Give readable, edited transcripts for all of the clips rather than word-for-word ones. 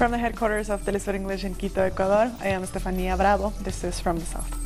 From the headquarters of Telesur English in Quito, Ecuador, I am Estefania Bravo. This is From the South.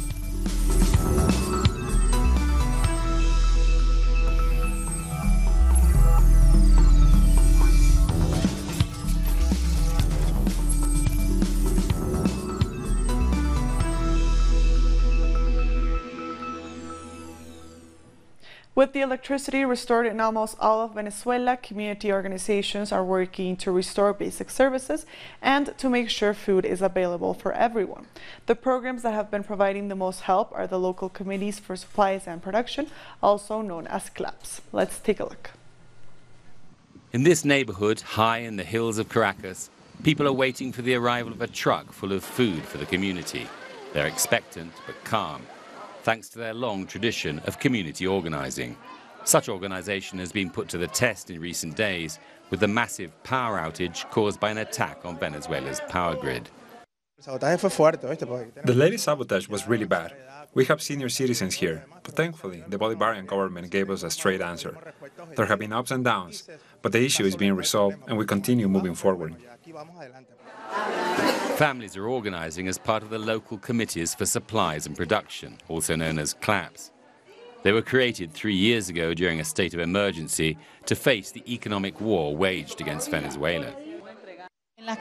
With the electricity restored in almost all of Venezuela, community organizations are working to restore basic services and to make sure food is available for everyone. The programs that have been providing the most help are the local committees for supplies and production, also known as CLAPs. Let's take a look. In this neighborhood, high in the hills of Caracas, people are waiting for the arrival of a truck full of food for the community. They're expectant but calm, thanks to their long tradition of community organizing. Such organization has been put to the test in recent days with the massive power outage caused by an attack on Venezuela's power grid. The latest sabotage was really bad. We have senior citizens here, but thankfully the Bolivarian government gave us a straight answer. There have been ups and downs, but the issue is being resolved and we continue moving forward. Families are organizing as part of the local committees for supplies and production, also known as CLAPs. They were created 3 years ago during a state of emergency to face the economic war waged against Venezuela. The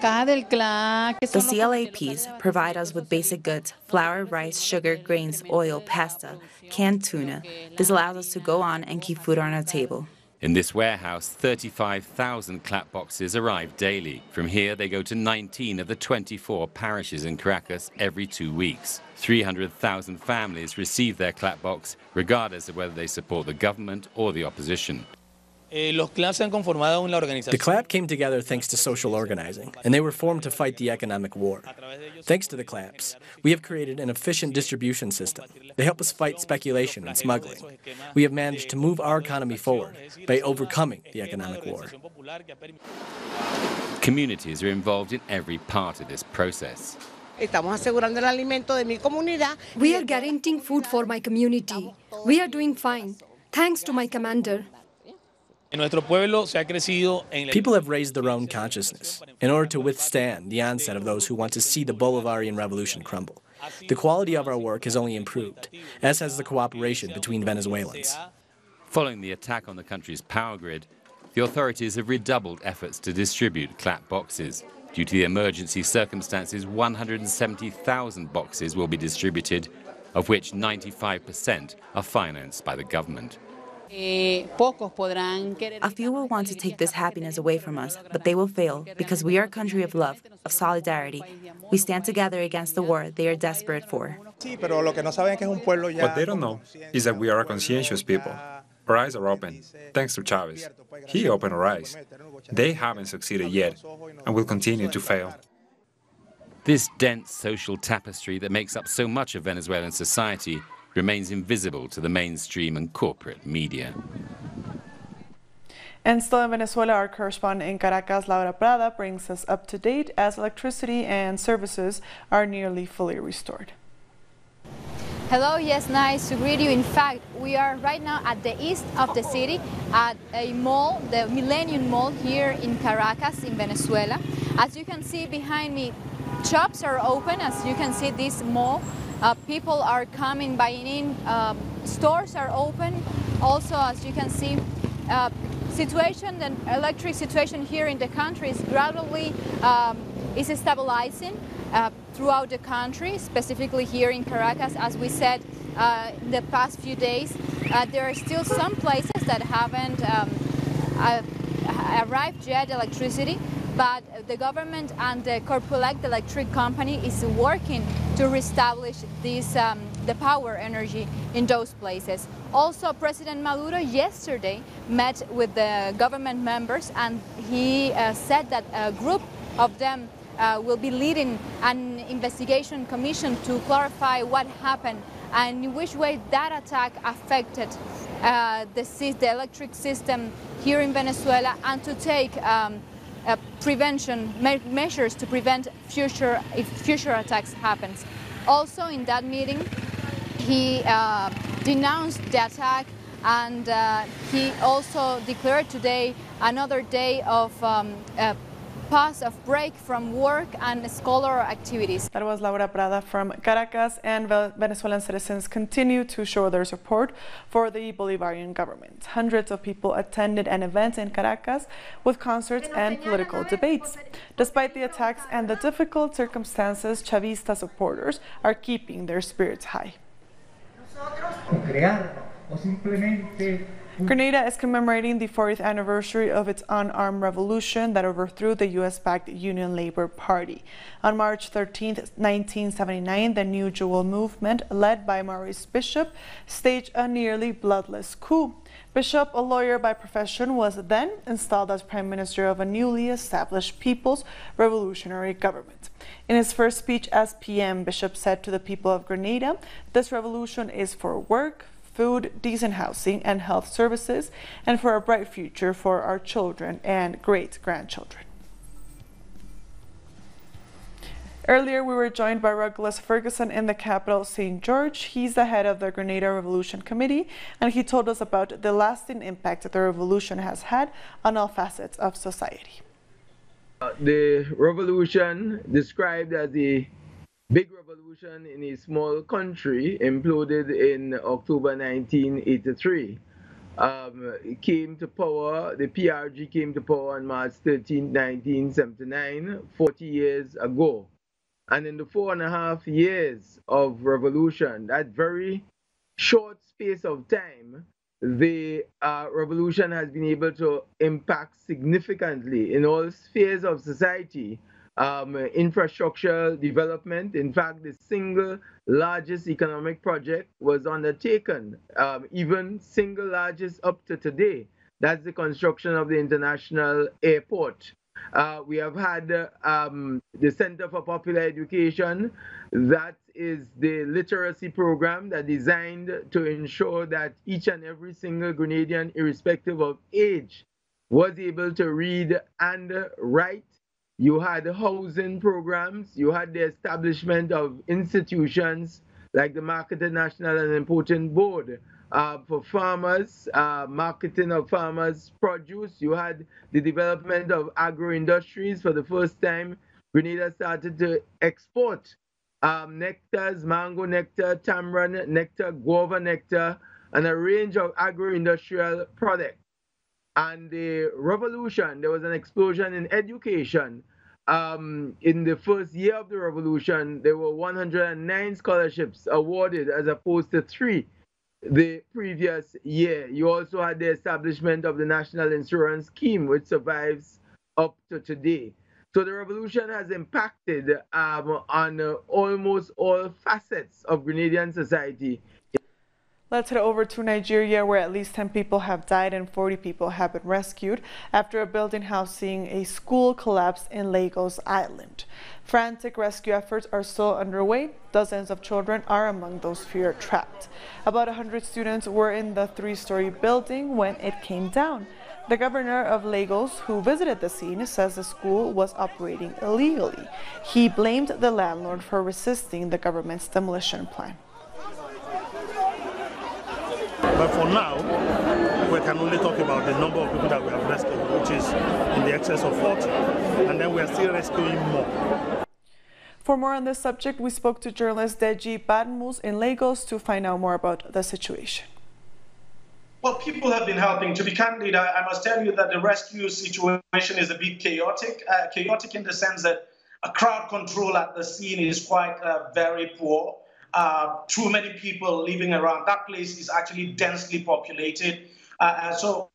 CLAPs provide us with basic goods: flour, rice, sugar, grains, oil, pasta, canned tuna. This allows us to go on and keep food on our table. In this warehouse, 35,000 clap boxes arrive daily. From here, they go to 19 of the 24 parishes in Caracas every 2 weeks. 300,000 families receive their clap box, regardless of whether they support the government or the opposition. The CLAP came together thanks to social organizing, and they were formed to fight the economic war. Thanks to the CLAPs, we have created an efficient distribution system. They help us fight speculation and smuggling. We have managed to move our economy forward by overcoming the economic war. Communities are involved in every part of this process. We are guaranteeing food for my community. We are doing fine, thanks to my commander. People have raised their own consciousness in order to withstand the onset of those who want to see the Bolivarian revolution crumble. The quality of our work has only improved, as has the cooperation between Venezuelans. Following the attack on the country's power grid, the authorities have redoubled efforts to distribute clap boxes. Due to the emergency circumstances, 170,000 boxes will be distributed, of which 95% are financed by the government. A few will want to take this happiness away from us, but they will fail because we are a country of love, of solidarity. We stand together against the war they are desperate for. What they don't know is that we are a conscientious people. Our eyes are open, thanks to Chavez. He opened our eyes. They haven't succeeded yet, and will continue to fail. This dense social tapestry that makes up so much of Venezuelan society remains invisible to the mainstream and corporate media. And still in Venezuela, our correspondent in Caracas, Laura Prada, brings us up to date as electricity and services are nearly fully restored. Hello, yes, nice to greet you. In fact, we are right now at the east of the city at a mall, the Millennium Mall here in Caracas in Venezuela. As you can see behind me, shops are open. As you can see, this mall, people are coming, buying in, stores are open. Also, as you can see, the electric situation here in the country is gradually is stabilizing throughout the country, specifically here in Caracas. As we said in the past few days, there are still some places that haven't arrived yet electricity, but the government and the Corpolec, the electric company, is working to reestablish this, the power energy in those places. Also, President Maduro yesterday met with the government members, and he said that a group of them will be leading an investigation commission to clarify what happened and in which way that attack affected the electric system here in Venezuela, and to take prevention measures to prevent if future attacks happens. Also in that meeting, he denounced the attack, and he also declared today another day of pause of break from work and scholar activities. That was Laura Prada from Caracas, and Venezuelan citizens continue to show their support for the Bolivarian government. Hundreds of people attended an event in Caracas with concerts and political debates. Despite the attacks and the difficult circumstances, Chavista supporters are keeping their spirits high. Grenada is commemorating the 40th anniversary of its unarmed revolution that overthrew the U.S.-backed Union Labor Party. On March 13, 1979, the New Jewel movement, led by Maurice Bishop, staged a nearly bloodless coup. Bishop, a lawyer by profession, was then installed as Prime Minister of a newly established People's Revolutionary Government. In his first speech as PM, Bishop said to the people of Grenada, "This revolution is for work, food, decent housing and health services, and for a bright future for our children and great-grandchildren." Earlier, we were joined by Douglas Ferguson in the capital, St. George. He's the head of the Grenada Revolution Committee, and he told us about the lasting impact that the revolution has had on all facets of society. The revolution, described as a big revolution in a small country, imploded in October 1983. It came to power, the PRG came to power on March 13, 1979, 40 years ago. And in the 4.5 years of revolution, that very short space of time, the revolution has been able to impact significantly in all spheres of society. Infrastructure development. In fact, the single largest economic project was undertaken, even single largest up to today. That's the construction of the international airport. We have had the Center for Popular Education. That is the literacy program that is designed to ensure that each and every single Grenadian, irrespective of age, was able to read and write. You had housing programs, you had the establishment of institutions like the Market National and Importing Board for farmers, marketing of farmers' produce. You had the development of agro-industries. For the first time, Grenada started to export nectars, mango nectar, tamarind nectar, guava nectar, and a range of agro-industrial products. And the revolution, there was an explosion in education. In the first year of the revolution, there were 109 scholarships awarded as opposed to 3 the previous year. You also had the establishment of the National Insurance Scheme, which survives up to today. So the revolution has impacted on almost all facets of Grenadian society. Let's head over to Nigeria, where at least 10 people have died and 40 people have been rescued after a building housing a school collapsed in Lagos Island. Frantic rescue efforts are still underway. Dozens of children are among those feared trapped. About 100 students were in the 3-story building when it came down. The governor of Lagos, who visited the scene, says the school was operating illegally. He blamed the landlord for resisting the government's demolition plan. But for now, we can only talk about the number of people that we have rescued, which is in the excess of 40, and then we are still rescuing more. For more on this subject, we spoke to journalist Deji Badmus in Lagos to find out more about the situation. Well, people have been helping. To be candid, I must tell you that the rescue situation is a bit chaotic. Chaotic in the sense that a crowd control at the scene is quite very poor. Too many people living around. That place is actually densely populated. So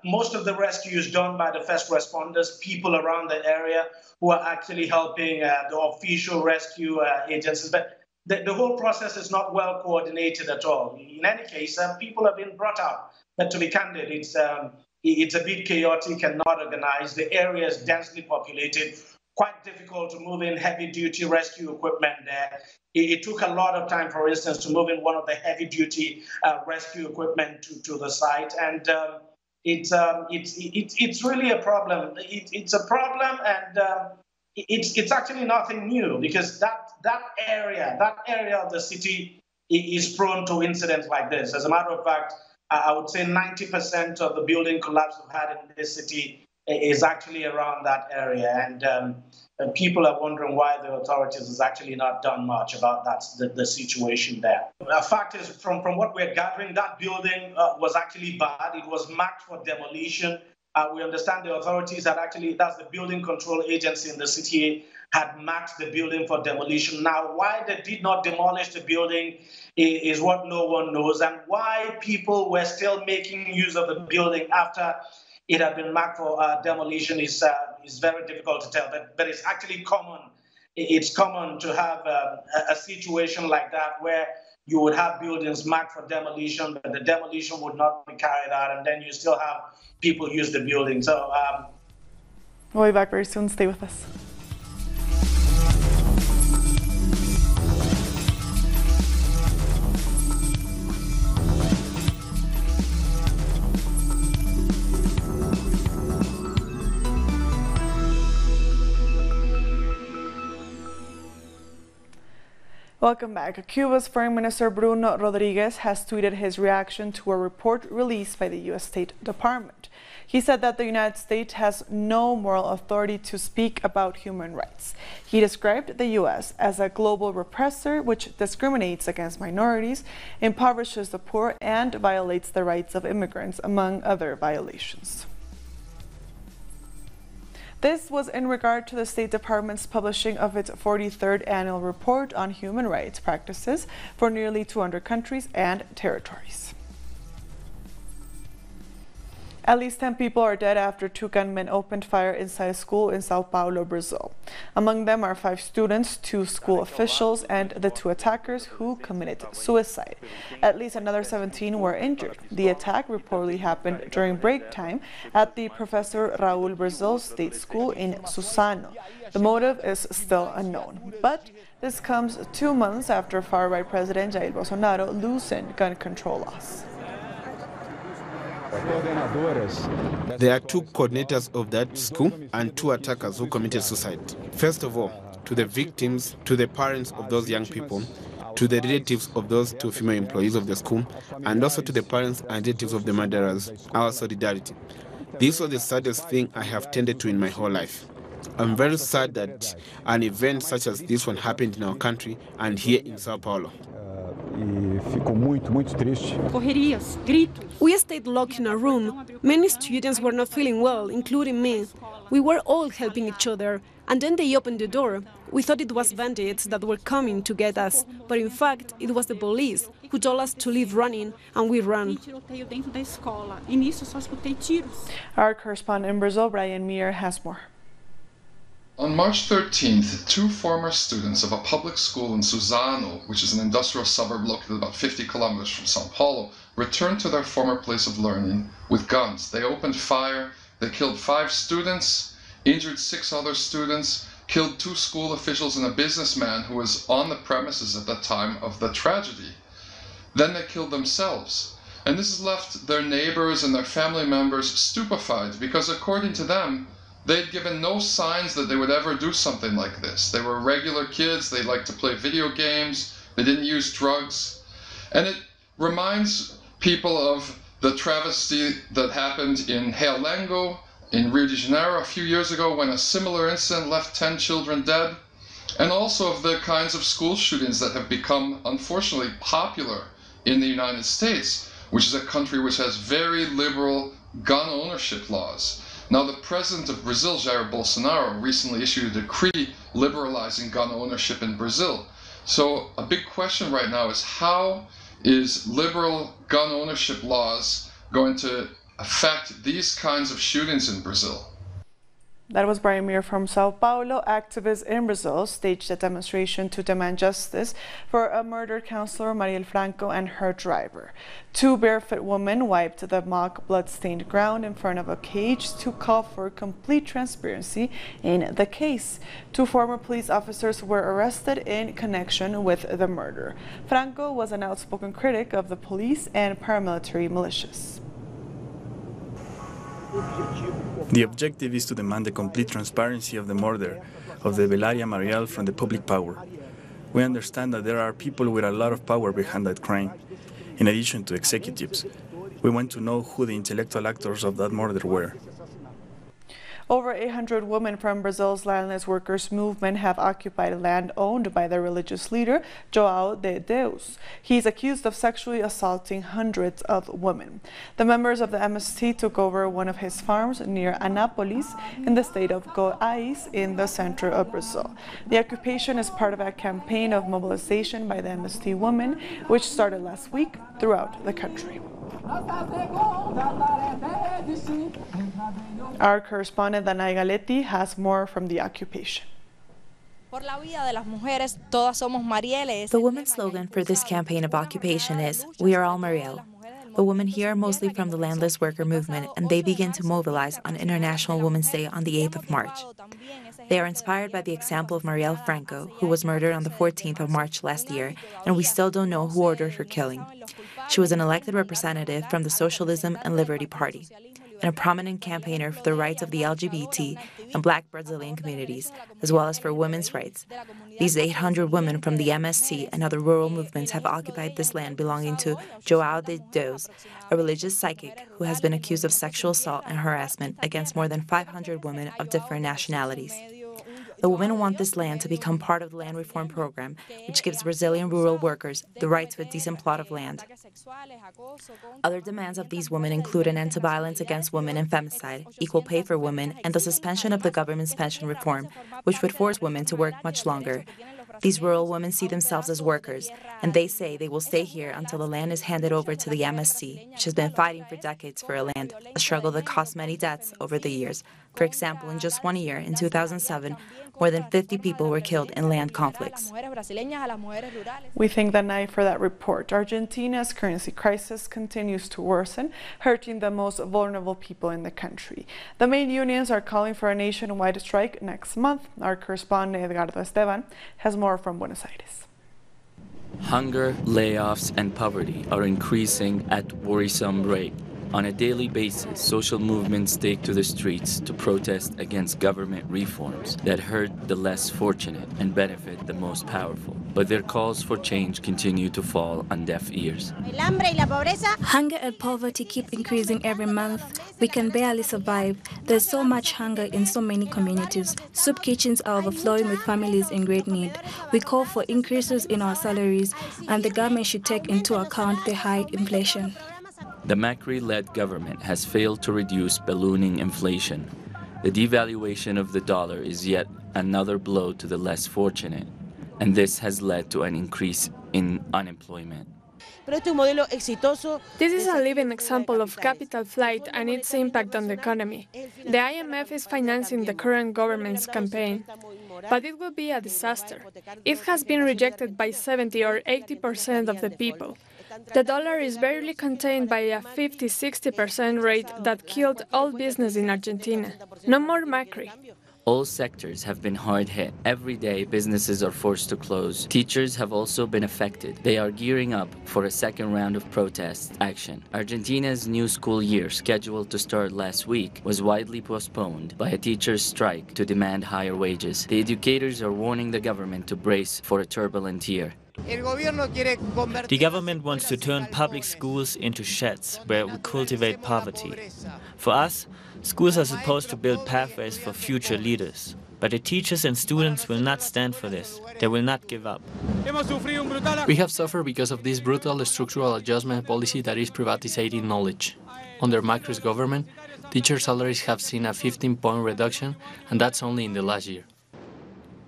most of the rescue is done by the first responders, people around the area who are actually helping the official rescue agencies. But the whole process is not well coordinated at all. In any case, people have been brought out. But to be candid, it's a bit chaotic and not organized. The area is densely populated. Quite difficult to move in heavy-duty rescue equipment there. It took a lot of time, for instance, to move in one of the heavy-duty rescue equipment to the site, and it's really a problem. It's a problem, and it's actually nothing new because that area of the city is prone to incidents like this. As a matter of fact, I would say 90% of the building collapse we've had in this city is actually around that area, and people are wondering why the authorities has actually not done much about the situation there. The fact is, from what we're gathering, that building was actually bad. It was marked for demolition. We understand the authorities had actually, that's the building control agency in the city, had marked the building for demolition. Now, why they did not demolish the building is what no one knows, and why people were still making use of the building after it had been marked for demolition is very difficult to tell. But it's actually common. It's common to have a situation like that where you would have buildings marked for demolition, but the demolition would not be carried out, and then you still have people use the building. So we'll be back very soon. Stay with us. Welcome back. Cuba's Foreign Minister Bruno Rodriguez has tweeted his reaction to a report released by the U.S. State Department. He said that the United States has no moral authority to speak about human rights. He described the U.S. as a global repressor which discriminates against minorities, impoverishes the poor, and violates the rights of immigrants, among other violations. This was in regard to the State Department's publishing of its 43rd annual report on human rights practices for nearly 200 countries and territories. At least 10 people are dead after 2 gunmen opened fire inside a school in Sao Paulo, Brazil. Among them are 5 students, 2 school officials, and the 2 attackers who committed suicide. At least another 17 were injured. The attack reportedly happened during break time at the Professor Raul Brazil State School in Suzano. The motive is still unknown, but this comes 2 months after far-right President Jair Bolsonaro loosened gun control laws. There are 2 coordinators of that school and 2 attackers who committed suicide. First of all, to the victims, to the parents of those young people, to the relatives of those 2 female employees of the school, and also to the parents and relatives of the murderers, our solidarity. This was the saddest thing I have tended to in my whole life. I'm very sad that an event such as this one happened in our country and here in Sao Paulo. We stayed locked in a room. Many students were not feeling well, including me. We were all helping each other, and then they opened the door. We thought it was bandits that were coming to get us, but in fact, it was the police who told us to leave running, and we ran. Our correspondent in Brazil, Brian Meir, has more. On March 13th, 2 former students of a public school in Suzano, which is an industrial suburb located about 50 kilometers from Sao Paulo, returned to their former place of learning with guns. They opened fire, they killed 5 students, injured 6 other students, killed 2 school officials and a businessman who was on the premises at the time of the tragedy. Then they killed themselves. And this has left their neighbors and their family members stupefied because, according to them, they'd given no signs that they would ever do something like this. They were regular kids, they liked to play video games, they didn't use drugs. And it reminds people of the travesty that happened in Realengo in Rio de Janeiro a few years ago when a similar incident left 10 children dead, and also of the kinds of school shootings that have become, unfortunately, popular in the United States, which is a country which has very liberal gun ownership laws. Now, the president of Brazil, Jair Bolsonaro, recently issued a decree liberalizing gun ownership in Brazil. So a big question right now is, how is liberal gun ownership laws going to affect these kinds of shootings in Brazil? That was Brian Meir from Sao Paulo. Activists in Brazil staged a demonstration to demand justice for a murdered counselor, Marielle Franco, and her driver. 2 barefoot women wiped the mock blood-stained ground in front of a cage to call for complete transparency in the case. 2 former police officers were arrested in connection with the murder. Franco was an outspoken critic of the police and paramilitary militias. The objective is to demand the complete transparency of the murder of the Belaria Marielle from the public power. We understand that there are people with a lot of power behind that crime, in addition to executives. We want to know who the intellectual actors of that murder were. Over 800 women from Brazil's landless workers movement have occupied land owned by their religious leader, João de Deus. He is accused of sexually assaulting hundreds of women. The members of the MST took over one of his farms near Anápolis in the state of Goiás in the center of Brazil. The occupation is part of a campaign of mobilization by the MST women, which started last week throughout the country. Our correspondent Danai Galetti has more from the occupation. The women's slogan for this campaign of occupation is, "We are all Mariel." The women here are mostly from the landless worker movement, and they begin to mobilize on International Women's Day on the 8th of March. They are inspired by the example of Marielle Franco, who was murdered on the 14th of March last year, and we still don't know who ordered her killing. She was an elected representative from the Socialism and Liberty Party, and a prominent campaigner for the rights of the LGBT and Black Brazilian communities, as well as for women's rights. These 800 women from the MST and other rural movements have occupied this land belonging to João de Deus, a religious psychic who has been accused of sexual assault and harassment against more than 500 women of different nationalities. The women want this land to become part of the land reform program, which gives Brazilian rural workers the right to a decent plot of land. Other demands of these women include an end to violence against women and femicide, equal pay for women, and the suspension of the government's pension reform, which would force women to work much longer. These rural women see themselves as workers, and they say they will stay here until the land is handed over to the MST, which has been fighting for decades for a land, a struggle that cost many deaths over the years. For example, in just 1 year, in 2007, more than 50 people were killed in land conflicts. We thank Danai for that report. Argentina's currency crisis continues to worsen, hurting the most vulnerable people in the country. The main unions are calling for a nationwide strike next month. Our correspondent Edgardo Esteban has more from Buenos Aires. Hunger, layoffs, and poverty are increasing at worrisome rate. On a daily basis, social movements take to the streets to protest against government reforms that hurt the less fortunate and benefit the most powerful. But their calls for change continue to fall on deaf ears. Hunger and poverty keep increasing every month. We can barely survive. There's so much hunger in so many communities. Soup kitchens are overflowing with families in great need. We call for increases in our salaries, and the government should take into account the high inflation. The Macri-led government has failed to reduce ballooning inflation. The devaluation of the dollar is yet another blow to the less fortunate, and this has led to an increase in unemployment. This is a living example of capital flight and its impact on the economy. The IMF is financing the current government's campaign, but it will be a disaster. It has been rejected by 70 or 80% of the people. The dollar is barely contained by a 50-60% rate that killed all business in Argentina. No more Macri. All sectors have been hard hit. Every day, businesses are forced to close. Teachers have also been affected. They are gearing up for a second round of protest action. Argentina's new school year, scheduled to start last week, was widely postponed by a teachers' strike to demand higher wages. The educators are warning the government to brace for a turbulent year. The government wants to turn public schools into sheds where we cultivate poverty. For us, schools are supposed to build pathways for future leaders. But the teachers and students will not stand for this. They will not give up. We have suffered because of this brutal structural adjustment policy that is privatizing knowledge. Under Macri's government, teacher salaries have seen a 15-point reduction, and that's only in the last year.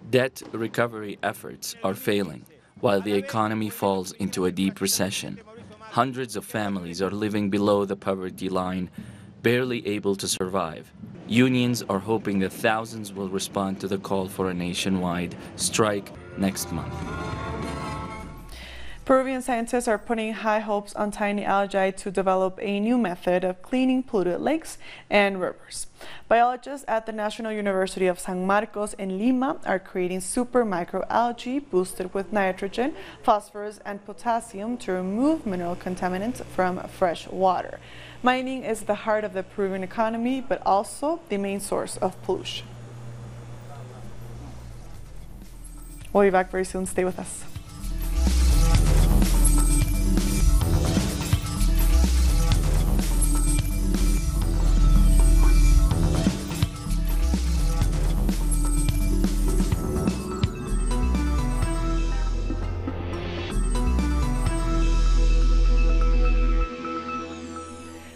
Debt recovery efforts are failing, while the economy falls into a deep recession. Hundreds of families are living below the poverty line, barely able to survive. Unions are hoping that thousands will respond to the call for a nationwide strike next month. Peruvian scientists are putting high hopes on tiny algae to develop a new method of cleaning polluted lakes and rivers. Biologists at the National University of San Marcos in Lima are creating super microalgae boosted with nitrogen, phosphorus, and potassium to remove mineral contaminants from fresh water. Mining is the heart of the Peruvian economy, but also the main source of pollution. We'll be back very soon. Stay with us.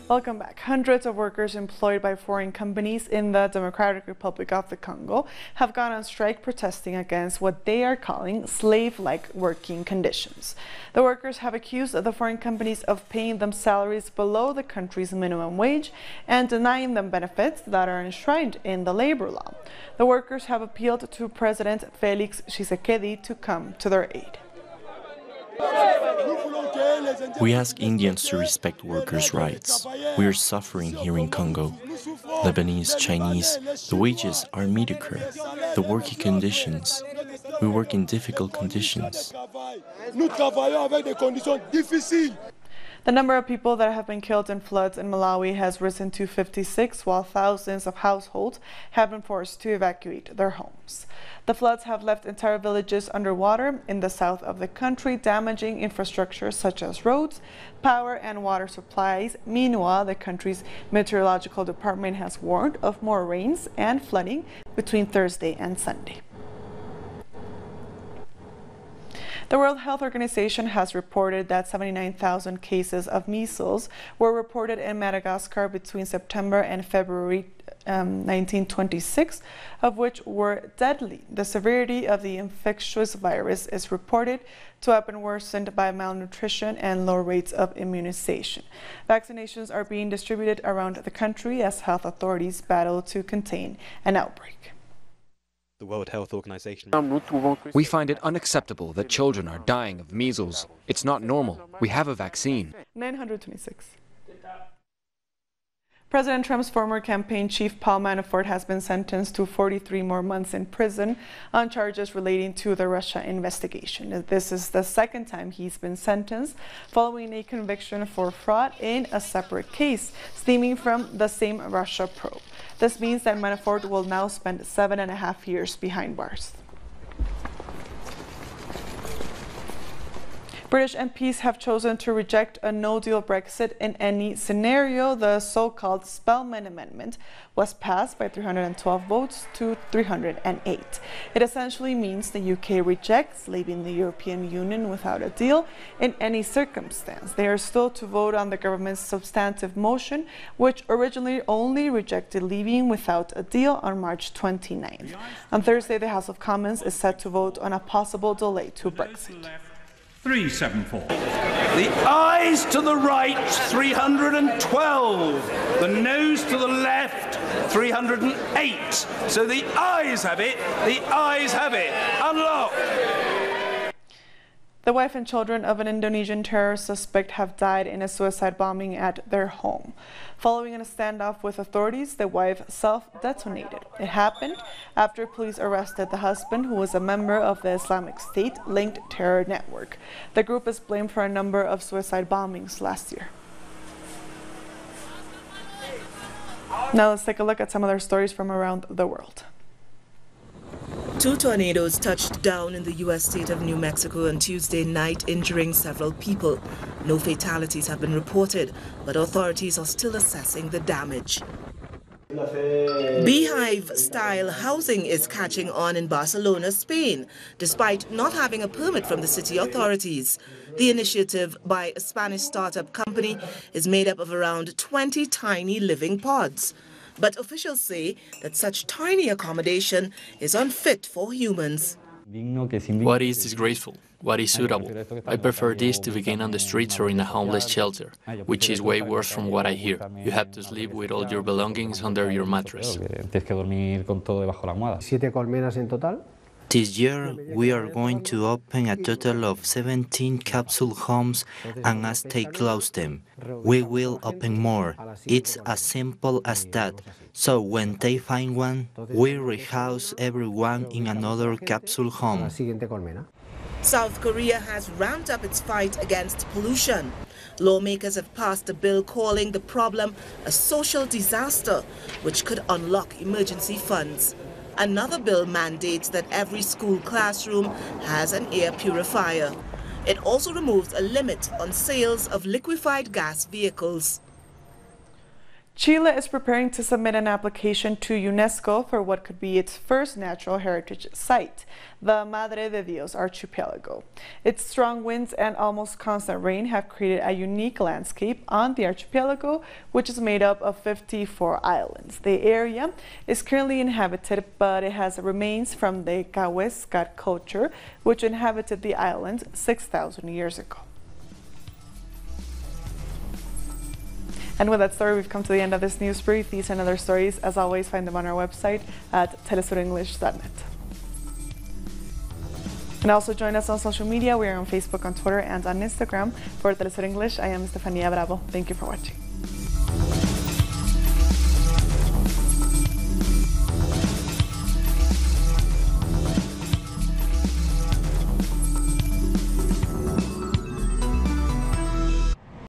Welcome back. Hundreds of workers employed by foreign companies in the Democratic Republic of the Congo have gone on strike protesting against what they are calling slave-like working conditions. The workers have accused the foreign companies of paying them salaries below the country's minimum wage and denying them benefits that are enshrined in the labor law. The workers have appealed to President Felix Tshisekedi to come to their aid. We ask Indians to respect workers' rights. We are suffering here in Congo. Lebanese, Chinese, the wages are mediocre. The working conditions, we work in difficult conditions. The number of people that have been killed in floods in Malawi has risen to 56, while thousands of households have been forced to evacuate their homes. The floods have left entire villages underwater in the south of the country, damaging infrastructure such as roads, power, and water supplies. Meanwhile, the country's meteorological department has warned of more rains and flooding between Thursday and Sunday. The World Health Organization has reported that 79,000 cases of measles were reported in Madagascar between September and February 1926, of which were deadly. The severity of the infectious virus is reported to have been worsened by malnutrition and low rates of immunization. Vaccinations are being distributed around the country as health authorities battle to contain an outbreak. The World Health Organization. We find it unacceptable that children are dying of measles. It's not normal. We have a vaccine. 926. President Trump's former campaign chief Paul Manafort has been sentenced to 43 more months in prison on charges relating to the Russia investigation. This is the second time he's been sentenced following a conviction for fraud in a separate case stemming from the same Russia probe. This means that Manafort will now spend 7.5 years behind bars. British MPs have chosen to reject a no-deal Brexit in any scenario. The so-called Spellman Amendment was passed by 312 votes to 308. It essentially means the UK rejects leaving the European Union without a deal in any circumstance. They are still to vote on the government's substantive motion, which originally only rejected leaving without a deal on March 29th. On Thursday, the House of Commons is set to vote on a possible delay to Brexit. 374. The ayes to the right, 312. The noes to the left, 308. So the ayes have it. The ayes have it. Unlock. The wife and children of an Indonesian terror suspect have died in a suicide bombing at their home. Following a standoff with authorities, the wife self-detonated. It happened after police arrested the husband, who was a member of the Islamic State-linked terror network. The group is blamed for a number of suicide bombings last year. Now let's take a look at some other stories from around the world. 2 tornadoes touched down in the U.S. state of New Mexico on Tuesday night, injuring several people. No fatalities have been reported, but authorities are still assessing the damage. Beehive-style housing is catching on in Barcelona, Spain, despite not having a permit from the city authorities. The initiative by a Spanish startup company is made up of around 20 tiny living pods. But officials say that such tiny accommodation is unfit for humans. What is disgraceful? What is suitable? I prefer this to begin on the streets or in a homeless shelter, which is way worse from what I hear. You have to sleep with all your belongings under your mattress. This year, we are going to open a total of 17 capsule homes, and as they close them, we will open more. It's as simple as that. So when they find one, we rehouse everyone in another capsule home. South Korea has ramped up its fight against pollution. Lawmakers have passed a bill calling the problem a social disaster, which could unlock emergency funds. Another bill mandates that every school classroom has an air purifier. It also removes a limit on sales of liquefied gas vehicles. Chile is preparing to submit an application to UNESCO for what could be its first natural heritage site, the Madre de Dios archipelago. Its strong winds and almost constant rain have created a unique landscape on the archipelago, which is made up of 54 islands. The area is currently inhabited, but it has remains from the Cahuéscar culture, which inhabited the island 6,000 years ago. And with that story, we've come to the end of this news brief. These and other stories, as always, find them on our website at telesurenglish.net. And also join us on social media. We are on Facebook, on Twitter, and on Instagram. For Telesur English, I am Estefania Bravo. Thank you for watching.